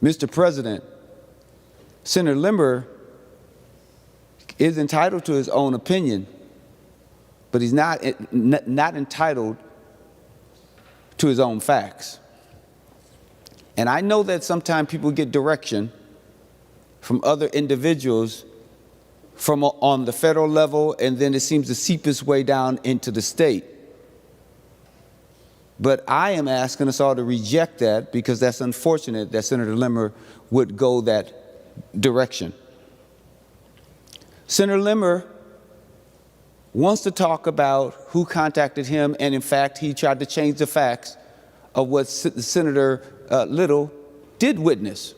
Mr. President, Senator Limmer is entitled to his own opinion, but he's not entitled to his own facts. And I know that sometimes people get direction from other individuals from on the federal level, and then it seems to seep its way down into the state. But I am asking us all to reject that, because that's unfortunate that Senator Limmer would go that direction. Senator Limmer wants to talk about who contacted him, and in fact, he tried to change the facts of what Senator Little did witness.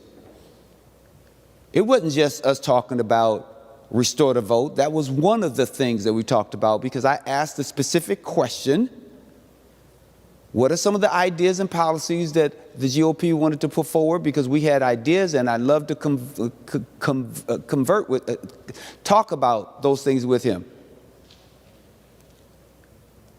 It wasn't just us talking about restore the vote. That was one of the things that we talked about, because I asked a specific question: what are some of the ideas and policies that the GOP wanted to put forward? Because we had ideas, and I'd love to talk about those things with him.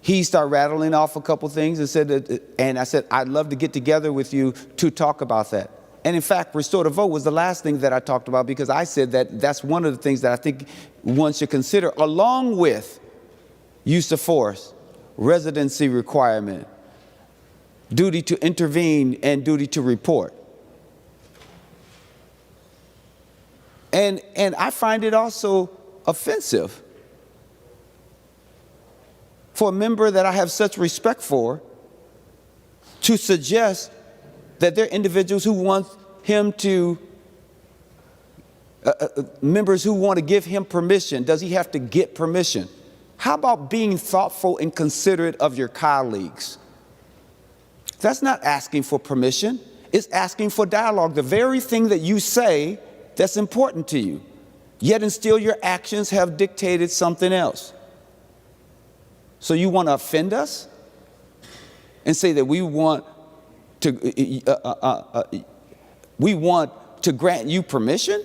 He started rattling off a couple things and said that, and I said, I'd love to get together with you to talk about that. And in fact, restore the vote was the last thing that I talked about, because I said that that's one of the things that I think one should consider, along with use of force, residency requirement, duty to intervene, and duty to report. And I find it also offensive for a member that I have such respect for to suggest that there are individuals who want him to, members who want to give him permission. Does he have to get permission? How about being thoughtful and considerate of your colleagues? That's not asking for permission. It's asking for dialogue, the very thing that you say that's important to you, yet and still your actions have dictated something else. So you want to offend us and say that we want to grant you permission?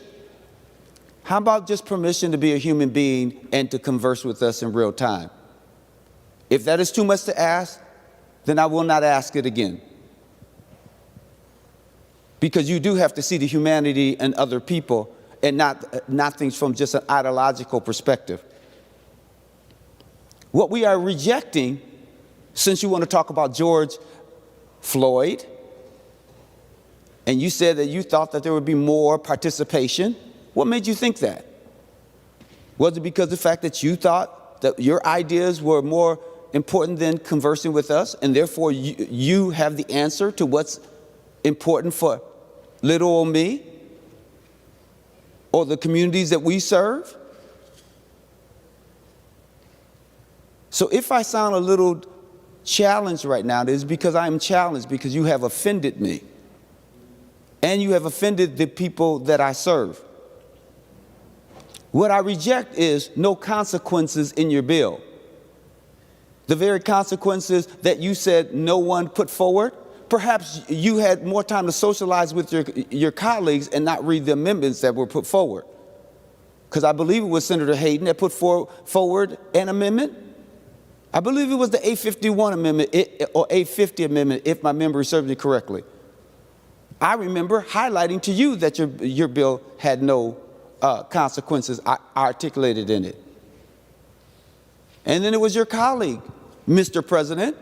How about just permission to be a human being and to converse with us in real time? If that is too much to ask, then I will not ask it again. Because you do have to see the humanity in other people, and not things from just an ideological perspective. What we are rejecting, since you want to talk about George Floyd, and you said that you thought that there would be more participation, what made you think that? Was it because of the fact that you thought that your ideas were more important than conversing with us, and therefore you have the answer to what's important for little old me or the communities that we serve? So if I sound a little challenged right now, it is because I am challenged, because you have offended me and you have offended the people that I serve. What I reject is no consequences in your bill. The very consequences that you said no one put forward. Perhaps you had more time to socialize with your colleagues and not read the amendments that were put forward. Because I believe it was Senator Hayden that put forward an amendment. I believe it was the 851 amendment or 850 amendment, if my memory serves me correctly. I remember highlighting to you that your bill had no consequences articulated in it. And then it was your colleague, Mr. President,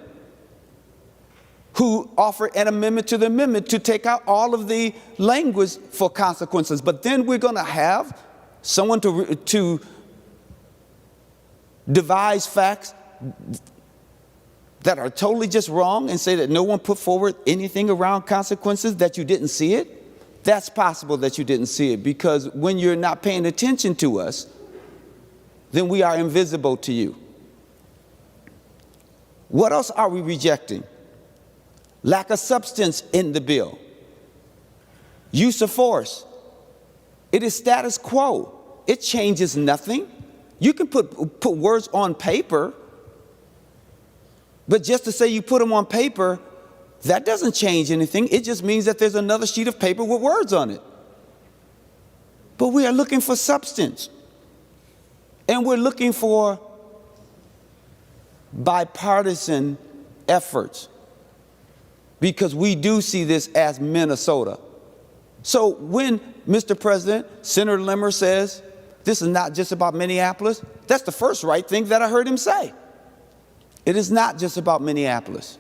who offered an amendment to the amendment to take out all of the language for consequences. But then we're going to have someone to devise facts that are totally just wrong and say that no one put forward anything around consequences, that you didn't see it. That's possible that you didn't see it, because when you're not paying attention to us, then we are invisible to you. What else are we rejecting? Lack of substance in the bill. Use of force. It is status quo. It changes nothing. You can put words on paper, but just to say you put them on paper, that doesn't change anything. It just means that there's another sheet of paper with words on it. But we are looking for substance. And we're looking for bipartisan efforts, because we do see this as Minnesota. So when, Mr. President, Senator Limmer says this is not just about Minneapolis, that's the first right thing that I heard him say. It is not just about Minneapolis.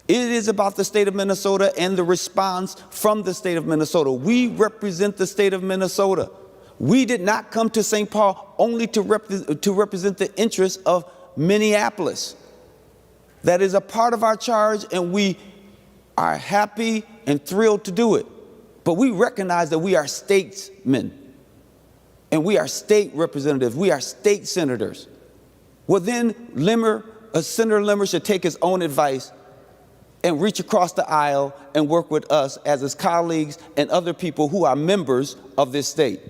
It is about the state of Minnesota and the response from the state of Minnesota. We represent the state of Minnesota. We did not come to St. Paul only to represent the interests of Minneapolis. That is a part of our charge, and we are happy and thrilled to do it. But we recognize that we are statesmen, and we are state representatives. We are state senators. Well, then Senator Limmer should take his own advice and reach across the aisle and work with us as his colleagues and other people who are members of this state.